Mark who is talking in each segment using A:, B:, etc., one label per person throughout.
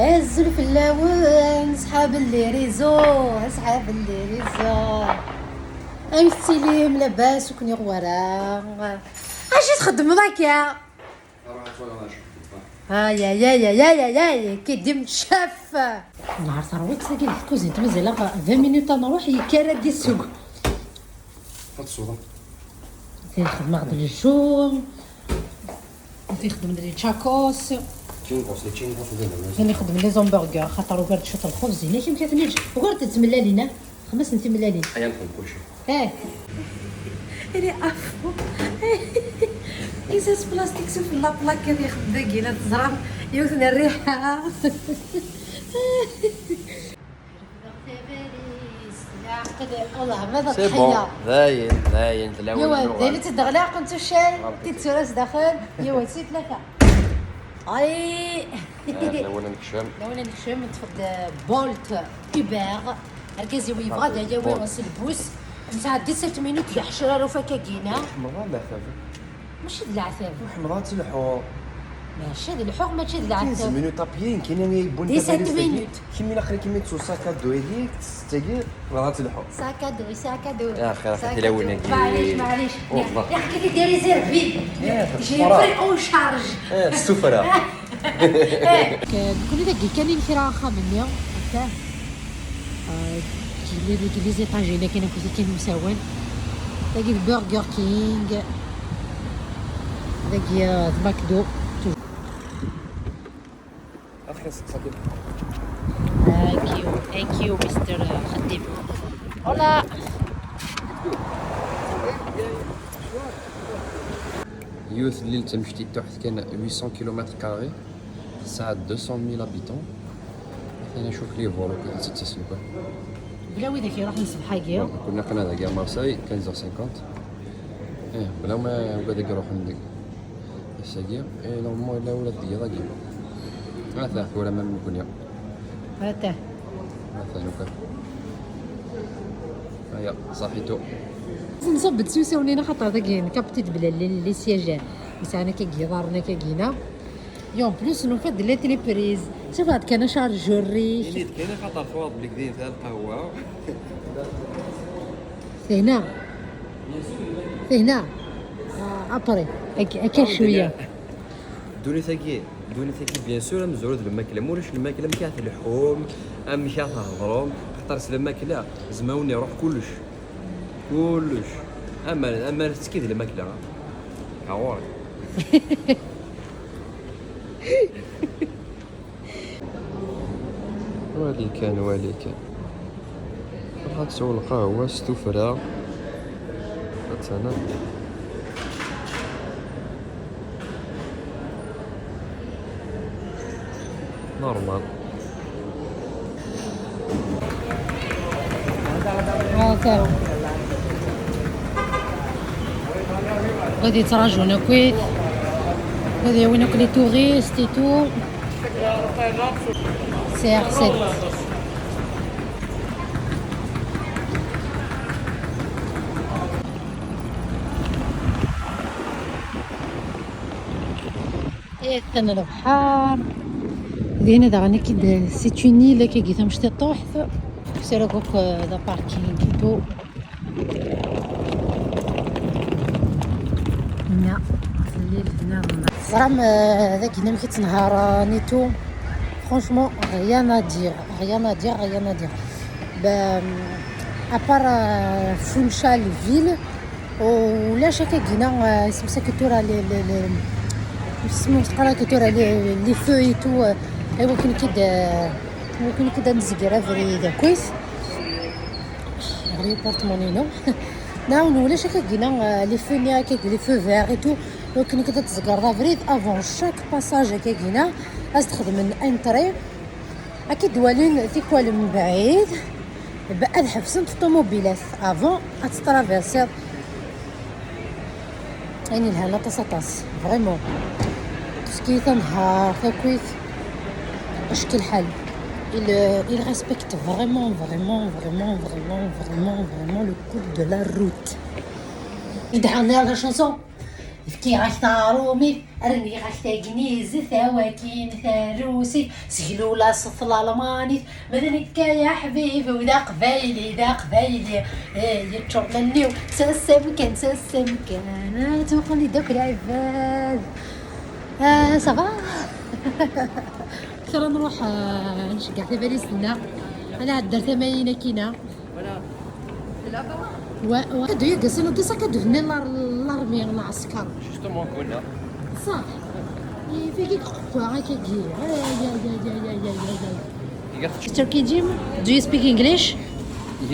A: هز الفلاوين صحاب اللي ريزو صحاب اللي ريزو اي السليم لاباس وكني غوارا اش تخدم ضاك يا ها يا كيديم الشاف نهار ثروت ساكي الكوزين مازال 20 مينوت نروح يكرا دي السوق
B: حط الصودا
A: تخدم غد الجوم تخدم لي تشاكوس ثاني خدم لي زومبرغر خاطر وقرد شوط الخبز زينه كيما كتنيش وقرد تملا لينا 5 سنتيم ملالين
B: ايام كلشي
A: اللي عفو ازاز بلاستيك سوف لا بلاك كيف ياخذ داكينا تزرع يوثن الريحه والله ماذا
B: سي بون ذاين تلاوي
A: يوا دايره تدغلا كنت الشاي تيتسوراس داخل يوا سي ثلاثه اي
B: لونا نكشم
A: لونا نكشم تفد بولت اوبر هكذا ويبغى دايا وين وصل البوس نتاع 17 مينوت يحشر وفكاكينا
B: حمضه لا خاف
A: ماشي د العذاب
B: حمضه تلحو
A: ماشي د الحق ماشي د
B: 15
A: العذاب
B: مينوت ابيين كاين يبون
A: 17 مينوت
B: كيما الاخر كيما تسو ساكا دو هذيك تستاكي حمضه تلحو
A: ساكادو
B: يا اخي راح تلونا كي
A: معليش
B: والله
A: يحكي لي ديري ريزيرفي جي فري اون شارج
B: السفره
A: كل داك كاينين فراخه مني هكا لي زيطاج هنا كاين مساوين داكي البرجر كينغ داكي ماكدو ثانك يو مستر خديم هلا
B: يوث الليل تمشتي تحت كان 800 كيلومتر كاري ساعة 200,000 habitants انا نشوف لي فولو كنت تتسلقوا
A: بلا وين داك يروح نصبح هكايا
B: كنا قنا داك مارساي 15:50 بلا ما وكذاك يروح نديك الساقيه نورمال لا ولا ديا داك ثلاث ولا ما نكونيا
A: هاته
B: نوكا هيا صحيتو
A: نصب تسوسونينا خاطر داك كابتيت بلا لي سياج مسانا كيغيضارنا كينا يوم بلوس نفد لي تريبريز شوف هاد كان شارجوري
B: اللي كاينه خاطر فواض بلي كدين تاع القهوه
A: هنا ابري هكا شويه
B: دوني ثاكي بيان سور مزعود الماكله مولاش الماكله مكاث اللحوم مكاث الهضروم خاطر سلا الماكله زماوني يروح كلش اما تسكيد الماكله عوار والي كان راح تسوي القهوه ستوفرا انا نورمال
A: هاكا غادي يتراجعونا كويس غادي يوينوك لي توريست اي تو سي ار 7 ايه كان البحر لينا داغني كي سي اون ايل كي تمشي طوحت سيركوك دا باركينغ تو هنا في الليل هنا فرام داك هنا ملي كتنهار نيتو فرانشمون غيان ادير ابار فونشال فيل ولا شاكا كينا اسمها كتورا لي اسمو تقرا كتورا لي فو اي تو ايوا كاين كدا نزكرا فريده كويس غير بورتمونينو ناون ولا شاكا كينا لي فو نيا كي لي فو فير اي تو كاين كدا تزكر فريد افون شاك باساج هكا كينا از تخدم من انتري اكيد والين تيكوال من بعيد بعد حفصن الطوموبيلات افون اترافيرسي يعني لها لا طاس فريمون سكي تنهار كويس اشكي الحال il respecte vraiment le code de la route. Il dernière la chanson فكي غاك تارومي رني غاك تاكنيز ثواكين ثاروسي سهلولا صف الالماني مدنك يا حبيبي وذا قبايلي ذا قبايلي يتشر مني سسمكن سسمكن توقني دوك العباد صافا ترى نروح نشقع في باريس لنا انا عاد 80 كينا وكادو يقصنو كيسا كادو هنا لارمي العسكر
B: جوستومون كنا
A: صح فيكي قوا هكا كي يا Turkey Jim, do you speak English?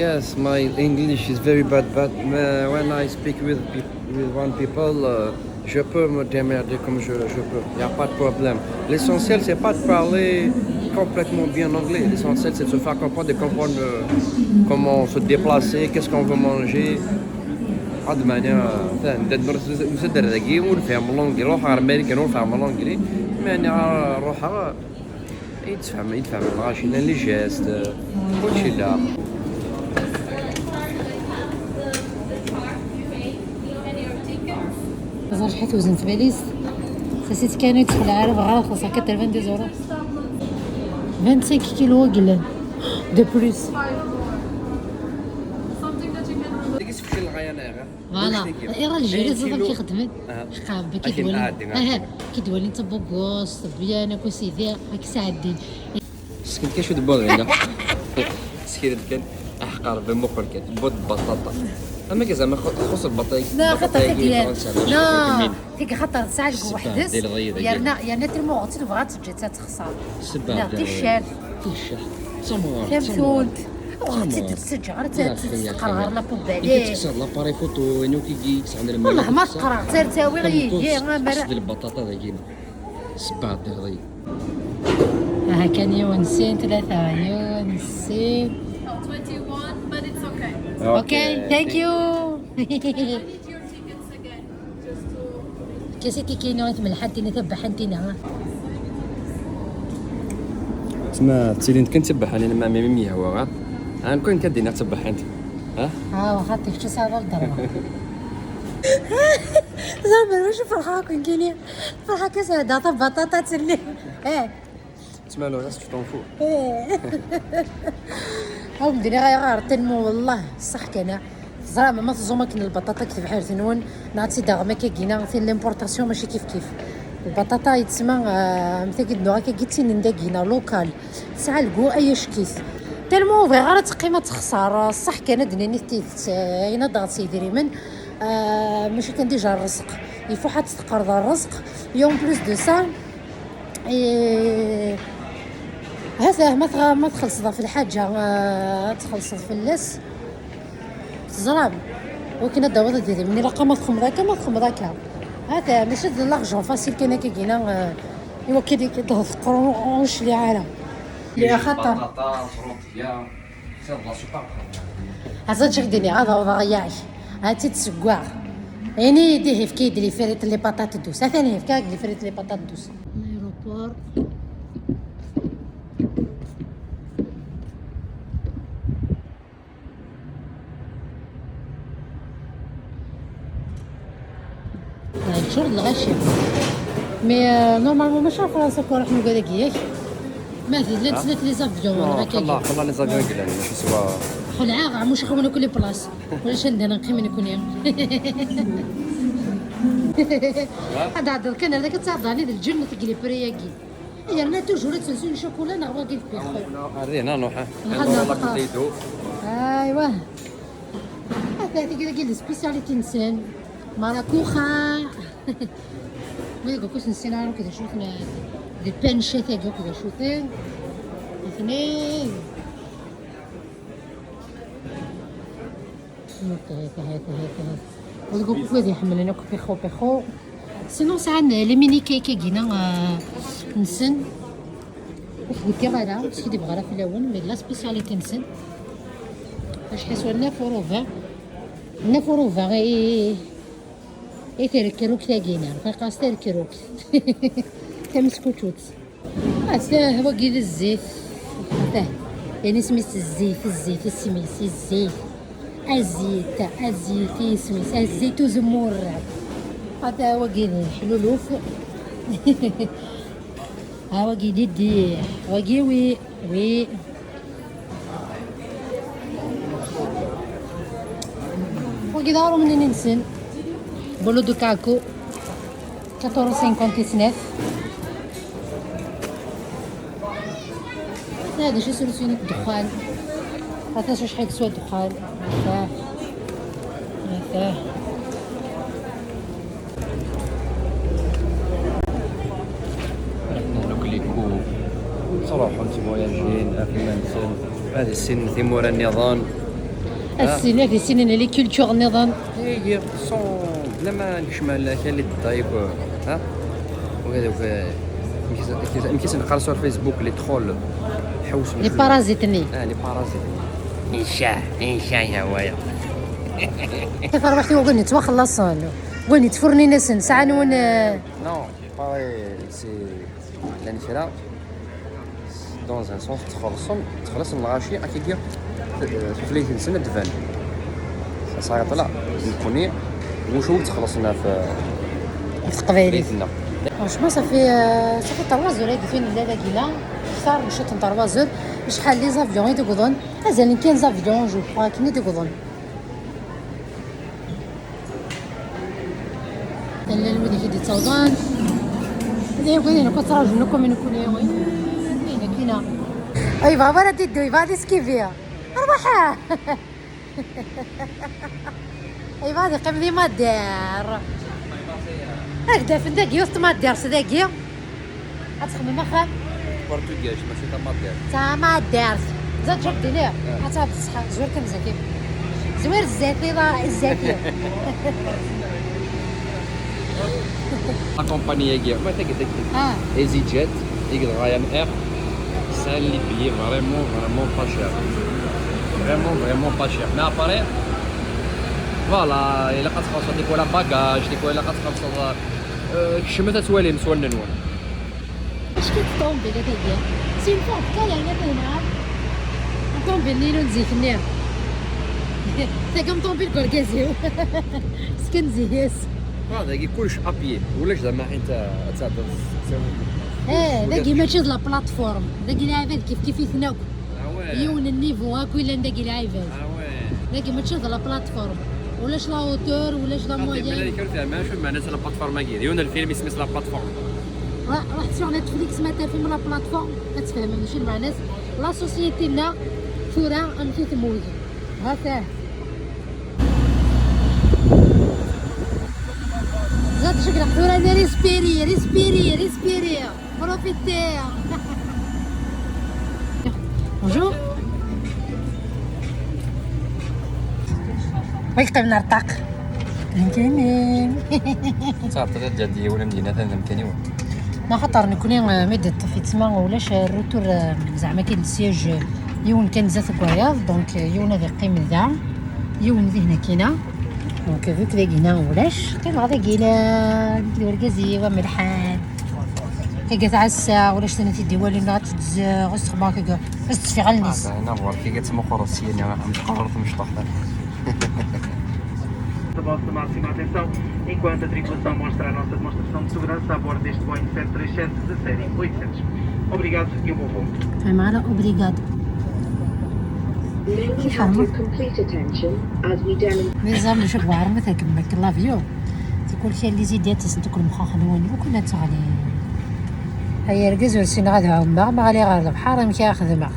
B: Yes, my English is very bad, but when I speak with one people, je peux me démerder comme je peux. Il n'y a pas de problème. L'essentiel, c'est pas de parler complètement bien anglais. L'essentiel, c'est de se faire comprendre, de comprendre comment se déplacer, qu'est-ce qu'on veut manger. De manière, نسد الرقي ونفهم اللونجلي نروح على أمريكا ونفهم اللونجلي يعني نروح يتفهم الغاشينا لي جيست كلشي لا
A: زار شحال وزنت في باريس ساسيت كانوا يدخل العالم غير خاصها كدير 22 يورو 25 كيلو قلان دو بلوس فوالا راه الجيران زاد كيخدمن حقابه كيدوالي انت بوكوس بيانا كوسيدي هاك ساعدين
B: سكنت كنشوف دبوغ هنا سكيرت كان احقر بمخر كان بود بطاطا اما زعما خص البطاطا
A: لا خاطر ديال لا ديك خاطر ساعه وحدس يا ترمو غتي بغات تجي تخسر لا تيشال فهمتونك تسجع تقرر لا بوبالي
B: تكسر لاباري فوتو انو كي تسعنا الماء
A: والله ما تقرا ترتاوي غير يجي
B: مرا البطاطا ذاكينا سبعة دغري
A: ها كان يونسين 3 يونسين
C: 21 but it's okay.
A: اوكي ثانك يو
C: I need your tickets again just to
A: كيسي كيكينو من حدين تبع حنتينا
B: تسمى تسيلين كنت تبع انا مع ميمي هو انا كون كدينا تبع انت
A: ها وخاطيك شو صار الضربه زعما واش فرحه كون كاينين فرحه كساده طب بطاطا تسلي
B: تسمى لو راس تطون فو
A: هاو مدينه غير تنمو والله صح كان زعما ما تزوما كاين البطاطا كيف بحال تنون نعطي داغ ما كاينه في ليمبورطاسيون ماشي كيف البطاطا يتسمى مثلا نوع كيتين نداكينا لوكال ساعه لقو اي شكيت تالمو غير تقيمه تخسر صح كان دنيني تيت اين ضغط سيدي ريمن ماشي كان ديجا الرزق يفو حتى تقرض الرزق يوم بلوس دو سا هذا ما تخلص في الحاجه تخلص في اللس تزرب ولكن الدوره ديالي مني رقم ما تخم ذاك هذا ماشي د لارجون فاسيل كاين كاينه ايوا كيضغط قرونش لي عالم لي خطر هذا تشدني هذا وضيعي هاتي تسكواع يعني يديه في كيد لي فريت لي بطاط دوس ثاني في كاك لي فريت لي بطاط دوس الايروبور شغل الغاشي مي نورمالمون ماشي فرنسا كون راح نقول لك ياك ما في لا تسلات لي زافيون ولا كاين
B: خلا لي زافيون قلنا ماشي سوا
A: خلعه مش خمون كل بلاص ولا شندنا نقيم نكون يا هذا كان هذاك تعضاني الجنه تقلي برياكي هي انا توجور تنسون الشوكولا نغوا كيف بيخو
B: هذه نوحه
A: ايوا هذا كي سبيسياليتي نسان مراكوخا ما يقولكوش نسينا كذا شوفنا دي بانشي تاعو كذا شوفين اثنين هكا ولقوا كيف يحمل لنا بيخو سينو ساعه لي ميني كيكه كينا نسن قلت لك غادا سيدي بغا في الاول مي لا سبيسياليتي نسن واش حسوا لنا فوروفا غي تركروك تاقينا فقاس تركروك تمسكوتوت هذا هو كيد الزيت هذا يعني سميت الزيت السميس الزيت الزيت سميت الزيت وزمور هذا هو كاين الحلولوف. ها هو كاين يدي وي وي وي. وكيدارو منين نسن بولو دو كاكو 4.59. هذا شو سوليسيونيك الدخان، عرفت شحال كيسوى الدخان. هذا
B: نوكليكو صراحة نتوما جايين في المنزل هذا السن في مورا النظام.
A: السن هذه السنين اللي كولتور النظام.
B: هي صون بلا ما نكشمل كاين اللي ضايق ها وهذا يمكن نقرصوا على الفيسبوك لي ترول حوسوا
A: لي بارازيتني.
B: لي بارازيت انشاه هوايا.
A: كيف ربحتي وقلني توا خلصنا قلني تفرني نسن ساعه نون.
B: نو باغي سي لانشراء دون ان سونس تخلص الغاشي اكيد في ليث سنه دفان صاير طلع نكوني وشو تخلصنا في
A: قبيلي
B: ليثنا.
A: فرانشمون صافي 3 زور هادي فين لا كيلا صار مشات 3 زور شحال لي زافيون يدوقون مازال كاين زافيون جو كخوا كاين يدوقون. لا المدي كي تصاودان هذا يقولين كنت راجل لكم من كل يوم كاينه اي بابا راه تدوي بعد سكيفيا اربحها. اي بعد قبلي ما دار هكذا في داكي وسط ما دار صداقي غتخدم اخا
B: برتغالي ماشي تماطير
A: تا ما دار زاد جبدي ليه حتى بصحه زوير كنزكي زوير الزيتي راه الزيتي.
B: La compagnie aérienne, moi t'as dit EasyJet, Ryanair, ça les billets vraiment pas cher, vraiment pas cher. Mais après, voilà, il a qu'à se faire des quoi la bagage, des quoi il a qu'à se faire je me t'assois les مسوى النون.
A: اش كتطومبيل هذيك سي فون كالا انا بينها طومبيل نيلو نزيفني تا كم طومبيل كوركازيو سكن زياس.
B: هذا كلش ابيي ولاش زعما انت
A: داكي ماشي لا بلاتفورم داكي العباد كيف يثناو يون النيفو هاك ولا داكي العباد داكي ماشي لا بلاتفورم ولاش لا اوتور ولاش لا مويان.
B: اللي كان فيها ماشي معناتها لا بلاتفورم كاين يون الفيلم اسمه لا بلاتفورم
A: رحت سور نتفليكس متى فيلم لا بلاتفورم كتفهم ماشي المعنى لا سوسيتي لا فورا امشي تموت هاكا زاد شكرا فورا ريسبيري بروفيتي. بونجور ويلكم نرتاق كاينين
B: صافي جدي ولا مدينه ثانيه مكاني
A: ما خاطر نكوني مدت في تسمع ولاش الروتور زعما كاين السياج يون كان زات كواياض دونك يون هذه قيم ذا يون ذي هنا كاينه دونك فيك ذاكينا ولاش كاين غادي كاينه الوركازي وملحان كي تعسى ولاش ثاني تدي والينا تتزاغ استخبار كي استفي على الناس
B: انا فوار كي كتسمو خرسيني راه متقرط مشطح.
D: Máxima atenção, enquanto a tripulação mostra a nossa demonstração de segurança a bordo deste Boeing 737 da série 800. Obrigado e um bom voo.
A: معنا اوبريغاد نظام نشوف واعر مثلا كما لافيو تقول شي اللي زيدات تسنتك المخاخ نوني وكنا تغلي هيا ركز ورسينا غادي عمر ما غالي غير البحر مشى ياخذ معاه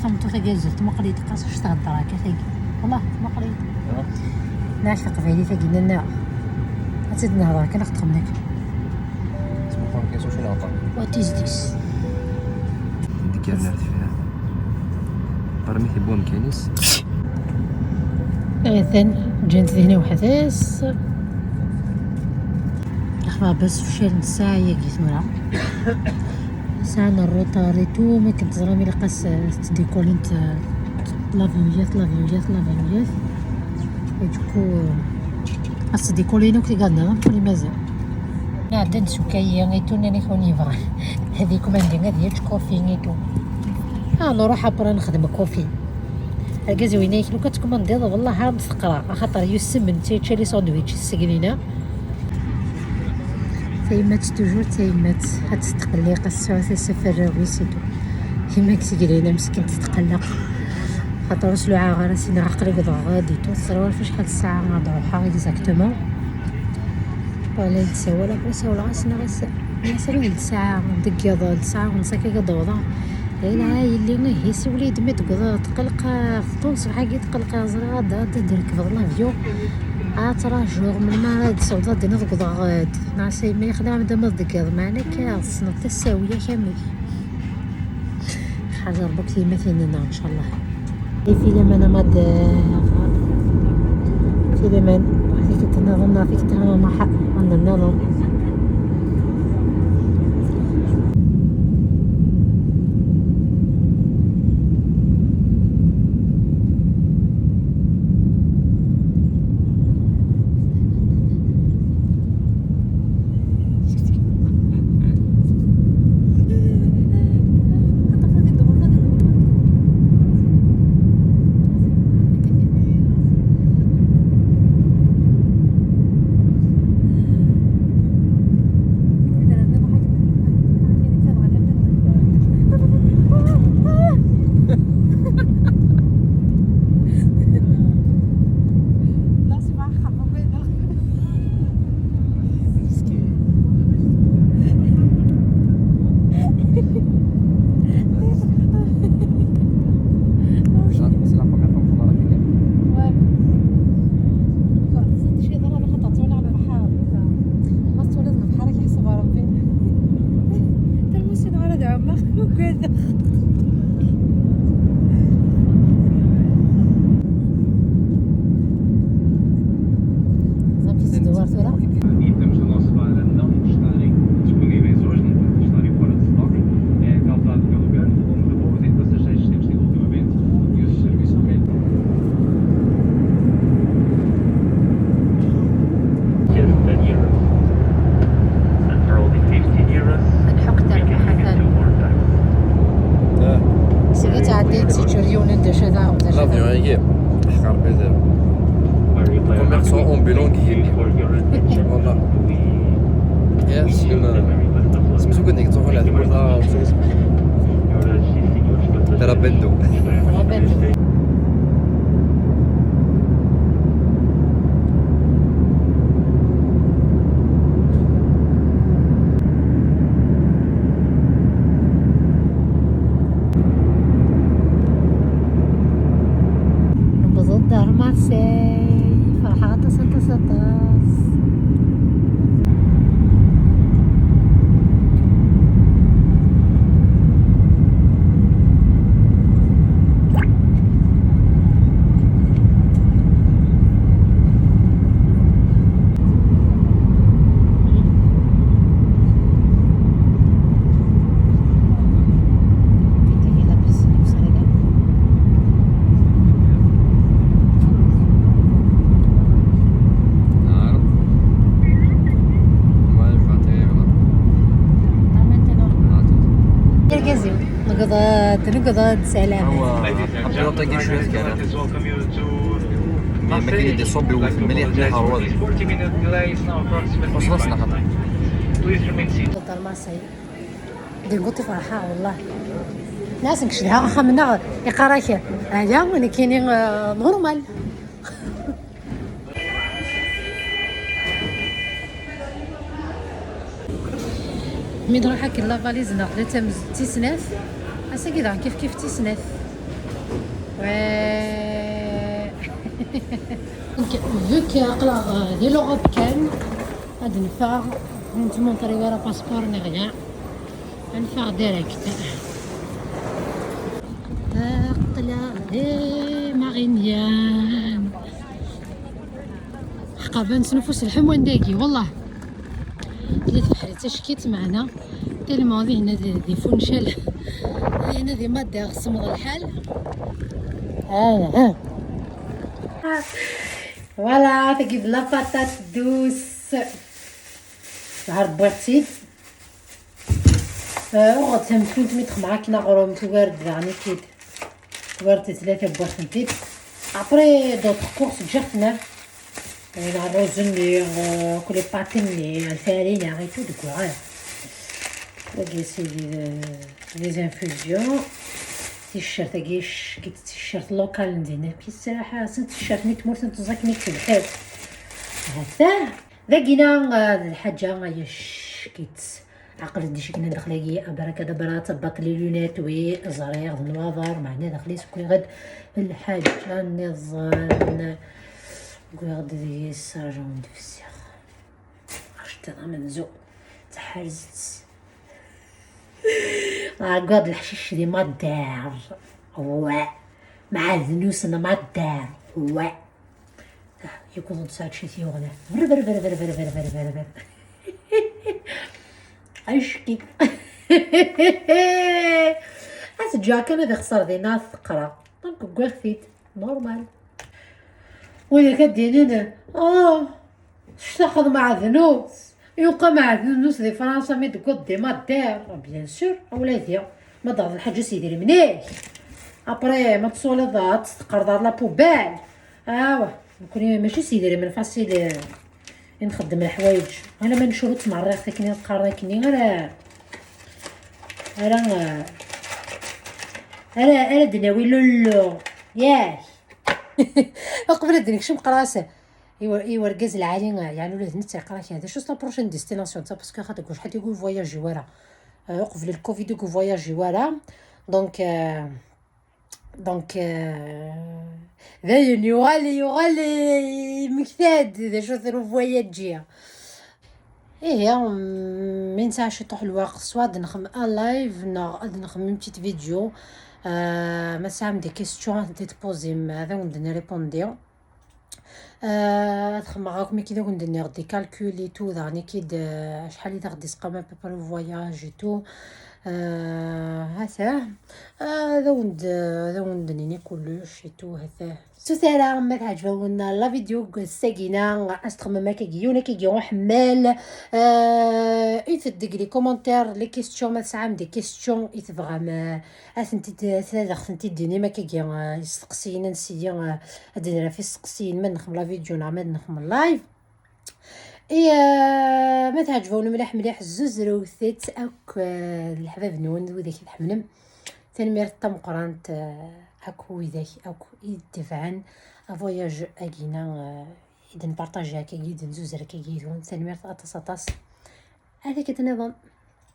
A: صمتو تجازلت ما قريت قاص واش تهضر هكا ثقي والله ما قريت ناشفق فيني ثقينا لنا تزيد نهضر كي نخدم لك
B: تسمو كيسو شنو عطا
A: وات از ذيس
B: ديك نرت فيها برمي في بوم كينيس
A: إذن جنت هنا وحداس أخبار بس فشل الساعة يجي ثمرة ساعة الروتاريتو ما كنت زرامي لقاس تديكول انت لافيوجات يجوكو قاس تديكولينو كي قالنا غنفولي مازال نعدا نسوكايا غيتو ناني خوني فغا هذيك ماندي غادي كوفي غيتو لو روح برا نخدم كوفي حاجه زوينه كي كتكوموندي والله ها مثقره خاطر يسمن تيتشا لي ساندويتش السكرينه تيمات توجور تيمات هاد التقليق الساعه سفر ويسيتو كيما كسكرينه مسكين تتقلق خاطر سلوعه غير سينا قريب غادي توصل في شحال الساعه غنروحها اكزاكتومون ولا يتساوى لا ساولا غاسنا غاسا مثلا الساعه دقيقه الساعه ونص كي كدوضا لا اللي هيسي وليد ما تقلق خطون صباح كي تقلق زرا دير كبر لافيو ترى جوغ من ما هاد الصودا دينا غاد ناسي ما يخدم دابا دقيق معنا كاصنا تساويه كامل حاجه ربك كيما فينا ان شاء الله فيلم انا ماد فيلم فيك تنظم فيك تنظم ما حق ننظم
B: L'avion est commerçant ambulant qui est voilà. Yes, سميتو كنت تقول هذا المرة ترابندو
A: دار مارسي فرحة تصطاس نقضات سلام
B: عبد طاقي شويه كان ما كاين دي صوب مليح مليح هروادي وصلنا خاطر
A: دار مارسي دي قلت فرحة والله ناس نكشلها اخا منا يقراك هذا وانا كاينين نورمال مي نروح هاك لا فاليز ناخذ تمز تيسناف اسا كذا كيف تيسناف فوك اقرا دي لوغوب كان غادي نفاغ نتمونطري ورا باسبور ني غيان نفاغ ديريكت طلع دي مارينيان حقا بان سنفوس الحموان داكي والله اللي تحريت شكيت معنا تيلمون هنا دي فونشال هنا دي ماده غصمض الحال فوالا تجيب لا باتات دوس عرض بغيتي وغتهم كنت ميتخ معاك نغروم توارد يعني كيد كبرت 3 بوخنتيت ابري دوط كورس جاتنا لا روزني كل باتني الفارينة غير تو دكوا باقي سيدي لي زانفوزيون تيشيرت كيش كيت تيشيرت لوكال ندينا كي الصراحه سنت تيشيرت نيت مورت نتزاك نيت تبحث هذا ذاكينا الحاجه يش كيت عقل ديش كنا داخلي بركه دبرا تبط لي لونيت وي زريغ نواظر معنا داخلي سكوي غد الحاجه نظن كوي غد دي ساجون دفسيخ اشترى منزو تحرزت قاد الحشيش دي ما دار هو مع الذنوس انا ما دار هو يكون تساعد شي ثيوغنا بر بر بر بر بر بر بر بر بر اشكي اس جاك انا خسر دينا ثقرا دونك كوغثيت نورمال وإذا كدينينا تاخذ مع ذنوس يبقى مع ذنوس دي فرنسا مي تقول دي ما دار بيان سور اولادي ما ضاغ الحاجه سيدير منيح ابري ما تصولضات تقرض لا بوبال نكون ماشي سيدير من فاسيل نخدم الحوايج انا ما نشوت مع الريق كني نقريكني غير انا دناوي لولو ياك قبل ديك شم قراسه ايوا ركز العالي يعني ولاد نتا يقرا هذا شو لا بروشين ديستيناسيون تا باسكو خاطر كل حد يقول فواياجي ورا قبل الكوفيد يقول فواياجي ورا دونك ذا يغالي مكتاد اذا شو ثرو فواياجي من ساعه طوح الوقت سواء نخم لايف نخم بيتيت فيديو ما سام دي كيستيون تبوزي هذا وندير ريبونديو تخمم راكم كي ندير دي كالكول تو داني كيد شحال غادي سقام بابا فواياج تو هذا وندني كلش تو هذا سوسرا ما تعجبونا لا فيديو ساقينا استخمم ما كيجيونا كيجيو حمال يتدق لي كومونتير لي كيستيون ما تسعام دي كيستيون يتبغى ما اسنتي ثلاثه ديني ما كيجي يسقسينا نسيا ادير في السقسين من نخم لا فيديو نعمل نخم لايف ما تعجبون مليح الزوز روثيت اوك الحباب نون وذاك يتحملم تنمير طمقرانت اكو ذاك اكو يدفعن فواياج اكينا اذا نبارطاجي هكا يد نزوز هكا يدون تنمير اطاس هذيك النظام